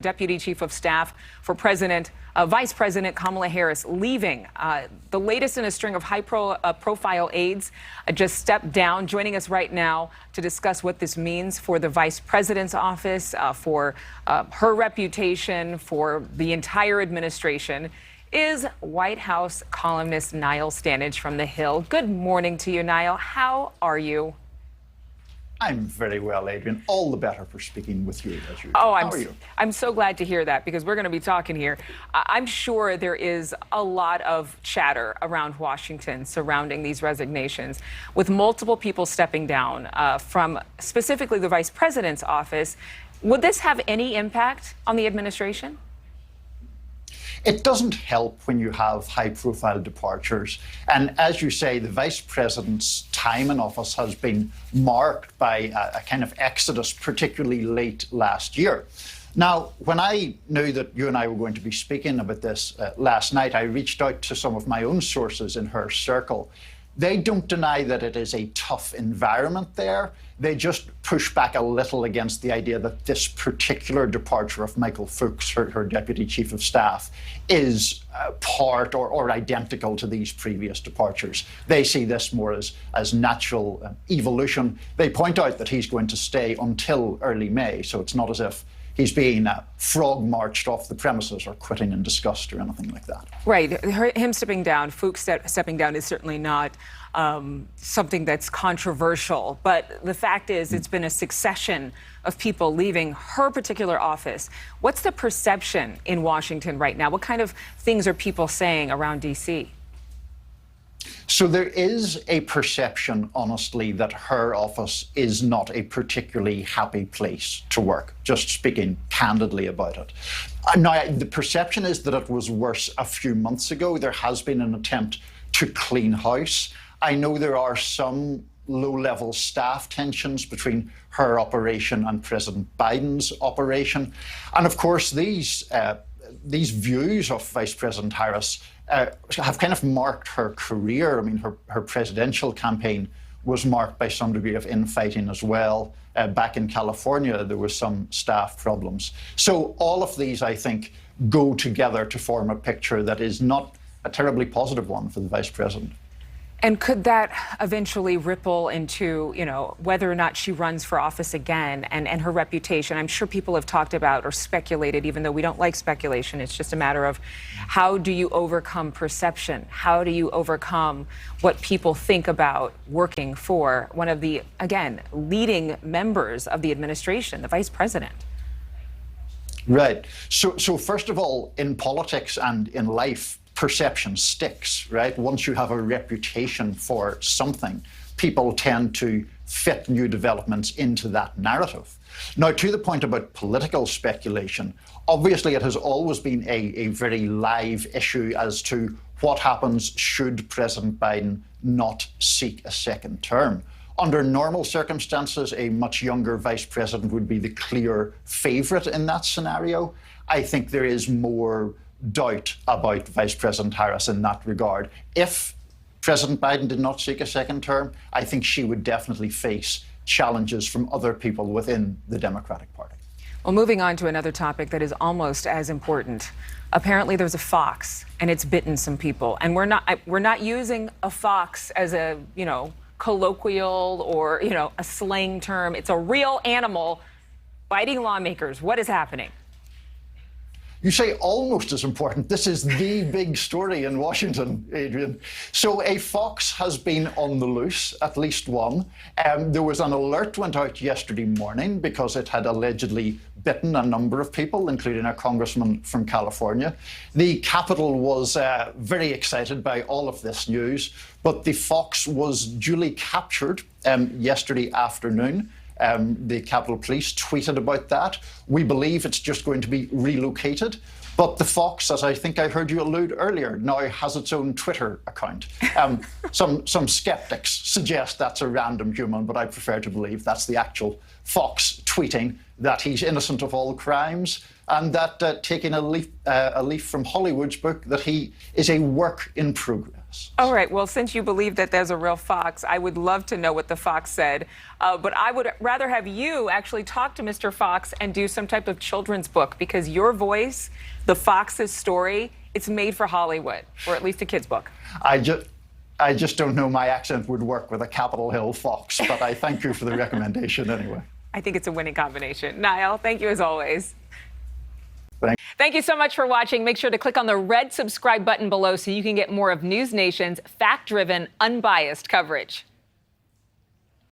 Deputy Chief of Staff for Vice President Kamala Harris leaving. The latest in a string of high-profile aides just stepped down. Joining us right now to discuss what this means for the Vice President's office, for her reputation, for the entire administration, is White House columnist Niall Stanage from The Hill. Good morning to you, Niall. How are you? I'm very well, Adrienne. All the better for speaking with you as usual. Oh, How are you? I'm so glad to hear that, because we're going to be talking here. I'm sure there is a lot of chatter around Washington surrounding these resignations, with multiple people stepping down from specifically the Vice President's office. Would this have any impact on the administration? It doesn't help when you have high-profile departures. And as you say, the Vice President's time in office has been marked by a kind of exodus, particularly late last year. Now, when I knew that you and I were going to be speaking about this last night, I reached out to some of my own sources in her circle. They don't deny that it is a tough environment there. They just push back a little against the idea that this particular departure of Michael Fuchs, her Deputy Chief of Staff, is part or identical to these previous departures. They see this more as natural evolution. They point out that he's going to stay until early May, so it's not as if he's being frog-marched off the premises or quitting in disgust or anything like that. Right. Him stepping down, Fuchs stepping down, is certainly not something that's controversial. But the fact is, it's been a succession of people leaving her particular office. What's the perception in Washington right now? What kind of things are people saying around D.C.? So there is a perception, honestly, that her office is not a particularly happy place to work, just speaking candidly about it. Now, the perception is that it was worse a few months ago. There has been an attempt to clean house. I know there are some low-level staff tensions between her operation and President Biden's operation. And of course, these views of Vice President Harris have kind of marked her career. I mean, her presidential campaign was marked by some degree of infighting as well. Back in California, there were some staff problems. So all of these, I think, go together to form a picture that is not a terribly positive one for the Vice President. And could that eventually ripple into, whether or not she runs for office again and her reputation? I'm sure people have talked about or speculated, even though we don't like speculation. It's just a matter of how do you overcome perception? How do you overcome what people think about working for one of the, again, leading members of the administration, the Vice President? Right. So first of all, in politics and in life, perception sticks, right? Once you have a reputation for something, people tend to fit new developments into that narrative. Now, to the point about political speculation, obviously it has always been a very live issue as to what happens should President Biden not seek a second term. Under normal circumstances, a much younger vice president would be the clear favorite in that scenario. I think there is more doubt about Vice President Harris in that regard. If President Biden did not seek a second term, I think she would definitely face challenges from other people within the Democratic Party. Well, moving on to another topic that is almost as important. Apparently there's a fox and it's bitten some people. And we're not using a fox as a, colloquial or, a slang term. It's a real animal biting lawmakers. What is happening? You say almost as important. This is the big story in Washington, Adrienne. So a fox has been on the loose, at least one. There was an alert went out yesterday morning because it had allegedly bitten a number of people, including a congressman from California. The Capitol was very excited by all of this news, but the fox was duly captured yesterday afternoon. The Capitol Police tweeted about that. We believe it's just going to be relocated. But the fox, as I think I heard you allude earlier, now has its own Twitter account. Some skeptics suggest that's a random human, but I prefer to believe that's the actual fox tweeting. that he's innocent of all crimes, and that taking a leaf from Hollywood's book, that he is a work in progress. All right. Well, since you believe that there's a real fox, I would love to know what the fox said. But I would rather have you actually talk to Mr. Fox and do some type of children's book, because your voice, the fox's story, it's made for Hollywood, or at least a kid's book. I just don't know my accent would work with a Capitol Hill fox, but I thank you for the recommendation anyway. I think it's a winning combination. Niall, thank you as always. Thank you so much for watching. Make sure to click on the red subscribe button below so you can get more of NewsNation's fact-driven, unbiased coverage.